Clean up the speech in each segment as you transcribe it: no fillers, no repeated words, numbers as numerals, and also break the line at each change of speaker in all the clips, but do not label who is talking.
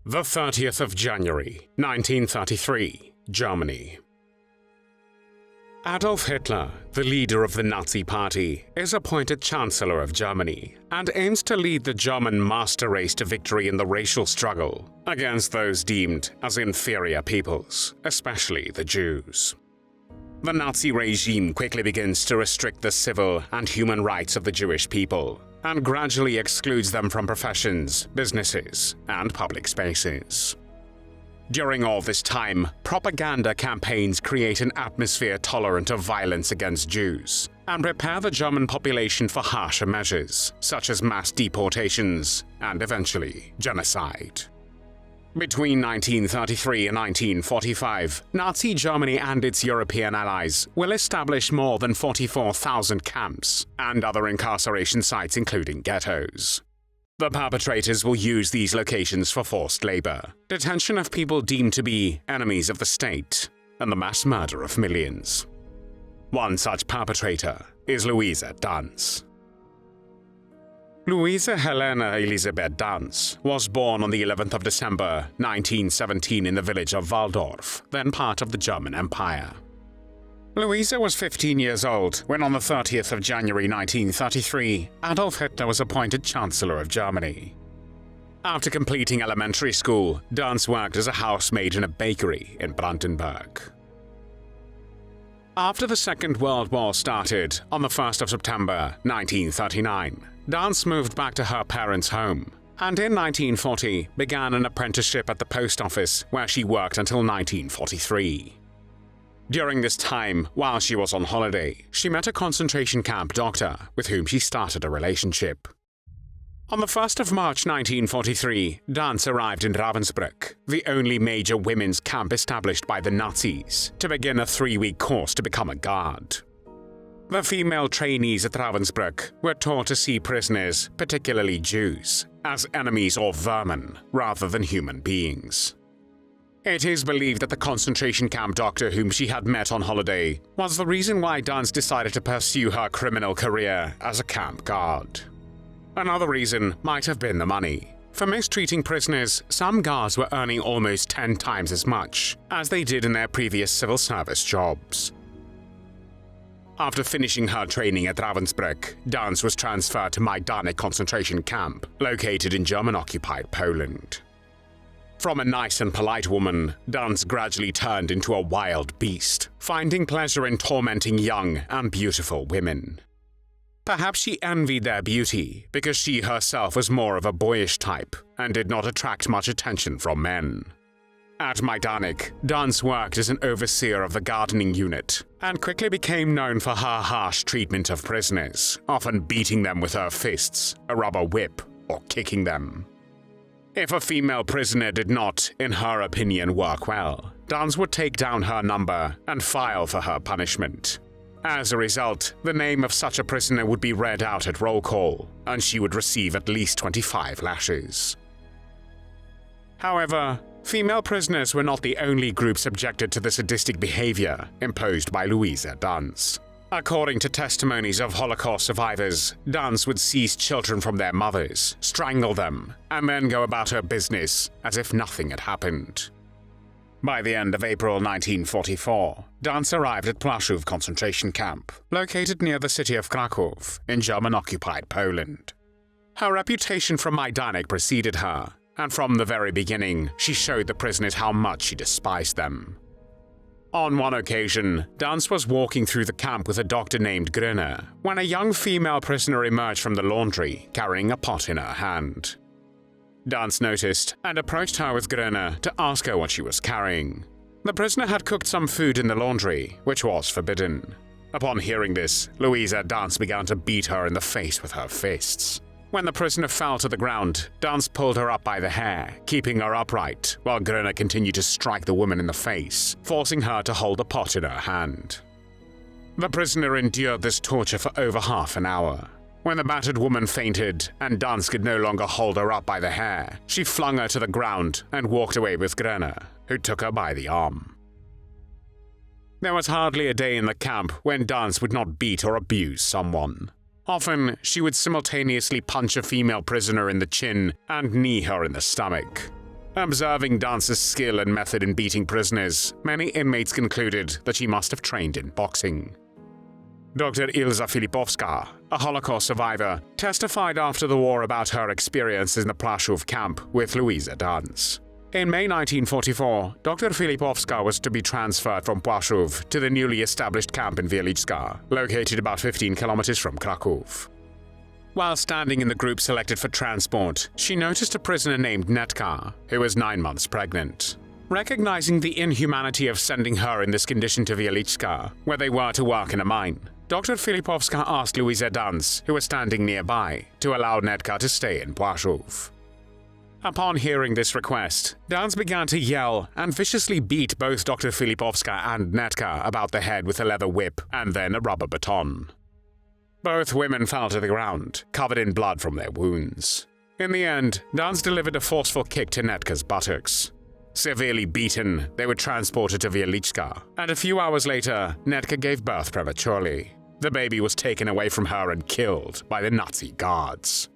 The 30th of January, 1933, Germany. Adolf Hitler, the leader of the Nazi Party, is appointed Chancellor of Germany and aims to lead the German master race to victory in the racial struggle against those deemed as inferior peoples, especially the Jews. The Nazi regime quickly begins to restrict the civil and human rights of the Jewish people and gradually excludes them from professions, businesses, and public spaces. During all this time, propaganda campaigns create an atmosphere tolerant of violence against Jews and prepare the German population for harsher measures, such as mass deportations and eventually genocide. Between 1933 and 1945, Nazi Germany and its European allies will establish more than 44,000 camps and other incarceration sites including ghettos. The perpetrators will use these locations for forced labor, detention of people deemed to be enemies of the state, and the mass murder of millions. One such perpetrator is Luise Danz. Luise Helena Elisabeth Danz was born on the 11th of December 1917 in the village of Walldorf, then part of the German Empire. Luise was 15 years old when on the 30th of January 1933, Adolf Hitler was appointed Chancellor of Germany. After completing elementary school, Danz worked as a housemaid in a bakery in Brandenburg. After the Second World War started, on the 1st of September 1939, Danz moved back to her parents' home, and in 1940 began an apprenticeship at the post office where she worked until 1943. During this time, while she was on holiday, she met a concentration camp doctor with whom she started a relationship. On the 1st of March 1943, Danz arrived in Ravensbrück, the only major women's camp established by the Nazis, to begin a 3-week course to become a guard. The female trainees at Ravensbrück were taught to see prisoners, particularly Jews, as enemies or vermin rather than human beings. It is believed that the concentration camp doctor whom she had met on holiday was the reason why Danz decided to pursue her criminal career as a camp guard. Another reason might have been the money. For mistreating prisoners, some guards were earning almost 10 times as much as they did in their previous civil service jobs. After finishing her training at Ravensbrück, Danz was transferred to Majdanek concentration camp, located in German-occupied Poland. From a nice and polite woman, Danz gradually turned into a wild beast, finding pleasure in tormenting young and beautiful women. Perhaps she envied their beauty because she herself was more of a boyish type and did not attract much attention from men. At Majdanek, Danz worked as an overseer of the gardening unit and quickly became known for her harsh treatment of prisoners, often beating them with her fists, a rubber whip, or kicking them. If a female prisoner did not, in her opinion, work well, Danz would take down her number and file for her punishment. As a result, the name of such a prisoner would be read out at roll call, and she would receive at least 25 lashes. However, female prisoners were not the only group subjected to the sadistic behavior imposed by Luise Danz. According to testimonies of Holocaust survivors, Danz would seize children from their mothers, strangle them, and then go about her business as if nothing had happened. By the end of April 1944, Danz arrived at Płaszów concentration camp, located near the city of Kraków, in German-occupied Poland. Her reputation from Majdanek preceded her, and from the very beginning, she showed the prisoners how much she despised them. On one occasion, Danz was walking through the camp with a doctor named Grüner when a young female prisoner emerged from the laundry, carrying a pot in her hand. Danz noticed and approached her with Grüner to ask her what she was carrying. The prisoner had cooked some food in the laundry, which was forbidden. Upon hearing this, Luise Danz began to beat her in the face with her fists. When the prisoner fell to the ground, Danz pulled her up by the hair, keeping her upright, while Grüner continued to strike the woman in the face, forcing her to hold the pot in her hand. The prisoner endured this torture for over half an hour. When the battered woman fainted and Danz could no longer hold her up by the hair, she flung her to the ground and walked away with Grüner, who took her by the arm. There was hardly a day in the camp when Danz would not beat or abuse someone. Often, she would simultaneously punch a female prisoner in the chin and knee her in the stomach. Observing Danz's skill and method in beating prisoners, many inmates concluded that she must have trained in boxing. Dr. Ilza Filipowska, a Holocaust survivor, testified after the war about her experience in the Płaszów camp with Luise Danz. In May 1944, Dr. Filipowska was to be transferred from Płaszów to the newly established camp in Wieliczka, located about 15 kilometers from Kraków. While standing in the group selected for transport, she noticed a prisoner named Netka, who was 9 months pregnant. Recognizing the inhumanity of sending her in this condition to Wieliczka, where they were to work in a mine, Dr. Filipowska asked Luise Danz, who was standing nearby, to allow Netka to stay in Płaszów. Upon hearing this request, Danz began to yell and viciously beat both Dr. Filipowska and Netka about the head with a leather whip and then a rubber baton. Both women fell to the ground, covered in blood from their wounds. In the end, Danz delivered a forceful kick to Netka's buttocks. Severely beaten, they were transported to Wieliczka, and a few hours later, Netka gave birth prematurely. The baby was taken away from her and killed by the Nazi guards.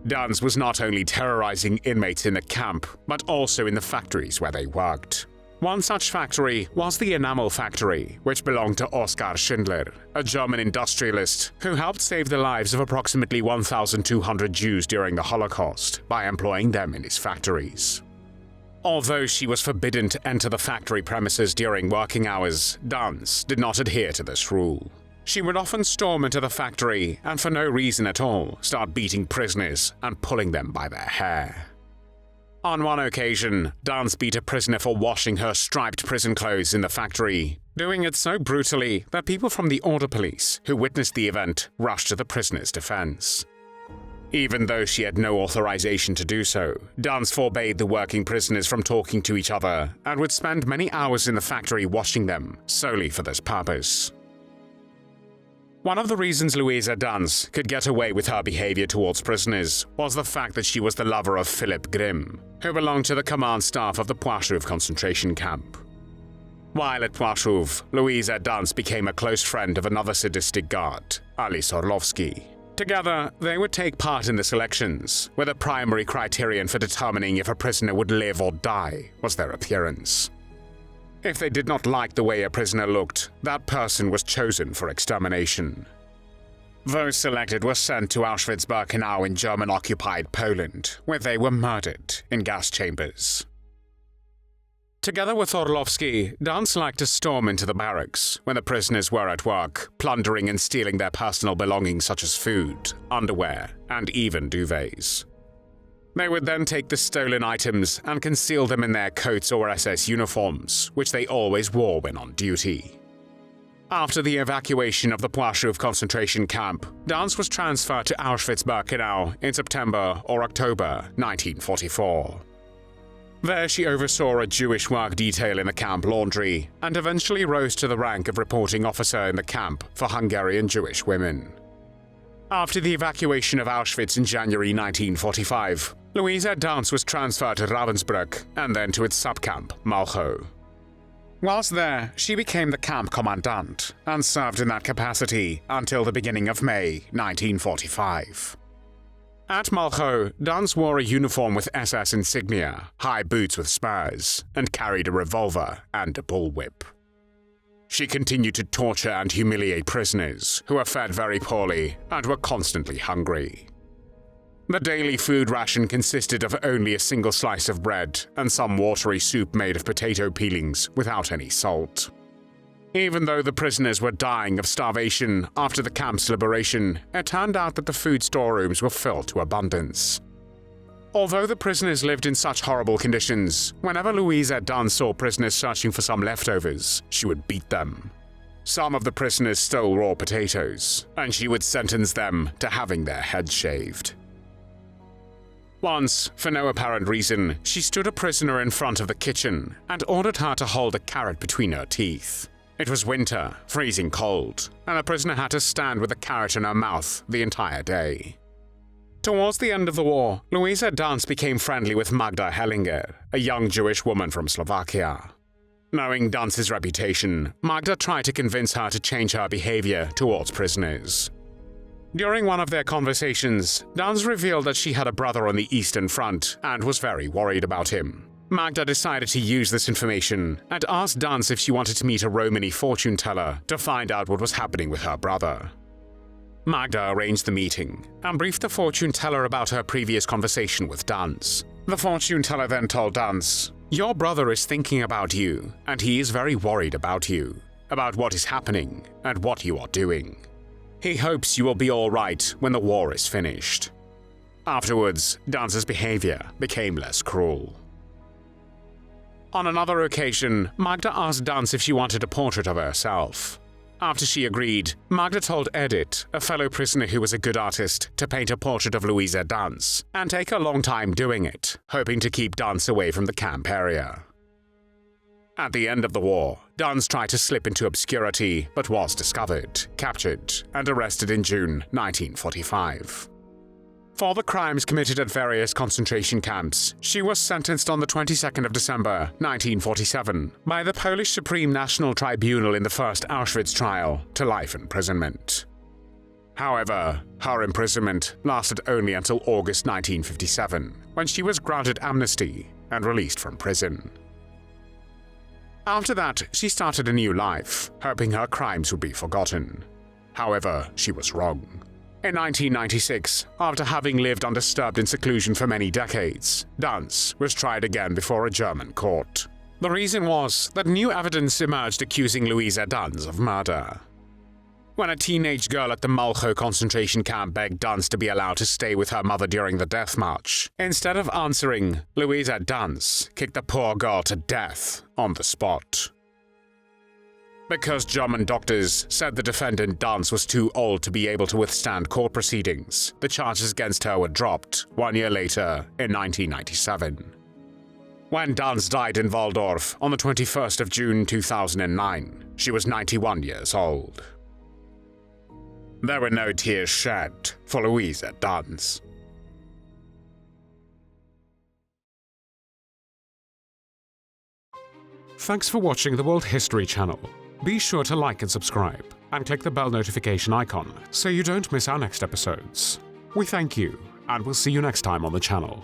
Danz was not only terrorizing inmates in the camp, but also in the factories where they worked. One such factory was the enamel factory, which belonged to Oskar Schindler, a German industrialist who helped save the lives of approximately 1,200 Jews during the Holocaust by employing them in his factories. Although she was forbidden to enter the factory premises during working hours, Danz did not adhere to this rule. She would often storm into the factory and for no reason at all start beating prisoners and pulling them by their hair. On one occasion, Danz beat a prisoner for washing her striped prison clothes in the factory, doing it so brutally that people from the order police who witnessed the event rushed to the prisoner's defense. Even though she had no authorization to do so, Danz forbade the working prisoners from talking to each other and would spend many hours in the factory washing them solely for this purpose. One of the reasons Luise Danz could get away with her behavior towards prisoners was the fact that she was the lover of Philip Grimm, who belonged to the command staff of the Płaszów concentration camp. While at Płaszów, Luise Danz became a close friend of another sadistic guard, Alice Orlowski. Together, they would take part in the selections, where the primary criterion for determining if a prisoner would live or die was their appearance. If they did not like the way a prisoner looked, that person was chosen for extermination. Those selected were sent to Auschwitz-Birkenau in German-occupied Poland, where they were murdered in gas chambers. Together with Orlowski, Danz liked to storm into the barracks when the prisoners were at work, plundering and stealing their personal belongings such as food, underwear, and even duvets. They would then take the stolen items and conceal them in their coats or SS uniforms, which they always wore when on duty. After the evacuation of the Płaszów concentration camp, Danz was transferred to Auschwitz-Birkenau in September or October 1944. There she oversaw a Jewish work detail in the camp laundry and eventually rose to the rank of reporting officer in the camp for Hungarian Jewish women. After the evacuation of Auschwitz in January 1945, Luise Danz was transferred to Ravensbrück and then to its subcamp, Malchow. Whilst there, she became the camp commandant and served in that capacity until the beginning of May 1945. At Malchow, Danz wore a uniform with SS insignia, high boots with spurs, and carried a revolver and a bullwhip. She continued to torture and humiliate prisoners who were fed very poorly and were constantly hungry. The daily food ration consisted of only a single slice of bread and some watery soup made of potato peelings without any salt. Even though the prisoners were dying of starvation after the camp's liberation, it turned out that the food storerooms were filled to abundance. Although the prisoners lived in such horrible conditions, whenever Luise Danz saw prisoners searching for some leftovers, she would beat them. Some of the prisoners stole raw potatoes, and she would sentence them to having their heads shaved. Once, for no apparent reason, she stood a prisoner in front of the kitchen and ordered her to hold a carrot between her teeth. It was winter, freezing cold, and the prisoner had to stand with a carrot in her mouth the entire day. Towards the end of the war, Luise Danz became friendly with Magda Hellinger, a young Jewish woman from Slovakia. Knowing Danz's reputation, Magda tried to convince her to change her behavior towards prisoners. During one of their conversations, Danz revealed that she had a brother on the Eastern Front and was very worried about him. Magda decided to use this information and asked Danz if she wanted to meet a Romany fortune teller to find out what was happening with her brother. Magda arranged the meeting and briefed the fortune teller about her previous conversation with Danz. The fortune teller then told Danz, "Your brother is thinking about you, and he is very worried about you, about what is happening and what you are doing. He hopes you will be all right when the war is finished." Afterwards, Danz's behavior became less cruel. On another occasion, Magda asked Danz if she wanted a portrait of herself. After she agreed, Magda told Edith, a fellow prisoner who was a good artist, to paint a portrait of Luise Danz, and take a long time doing it, hoping to keep Danz away from the camp area. At the end of the war, Danz tried to slip into obscurity, but was discovered, captured, and arrested in June 1945. For the crimes committed at various concentration camps, she was sentenced on the 22nd of December 1947 by the Polish Supreme National Tribunal in the first Auschwitz trial to life imprisonment. However, her imprisonment lasted only until August 1957, when she was granted amnesty and released from prison. After that, she started a new life, hoping her crimes would be forgotten. However, she was wrong. In 1996, after having lived undisturbed in seclusion for many decades, Danz was tried again before a German court. The reason was that new evidence emerged accusing Louisa Danz of murder. When a teenage girl at the Malchow concentration camp begged Danz to be allowed to stay with her mother during the death march, instead of answering, Louisa Danz kicked the poor girl to death on the spot. Because German doctors said the defendant Danz was too old to be able to withstand court proceedings, the charges against her were dropped 1 year later in 1997. When Danz died in Walldorf on the 21st of June 2009, she was 91 years old. There were no tears shed for Luise Danz. Thanks for watching the World History Channel. Be sure to like and subscribe, and click the bell notification icon so you don't miss our next episodes. We thank you, and we'll see you next time on the channel.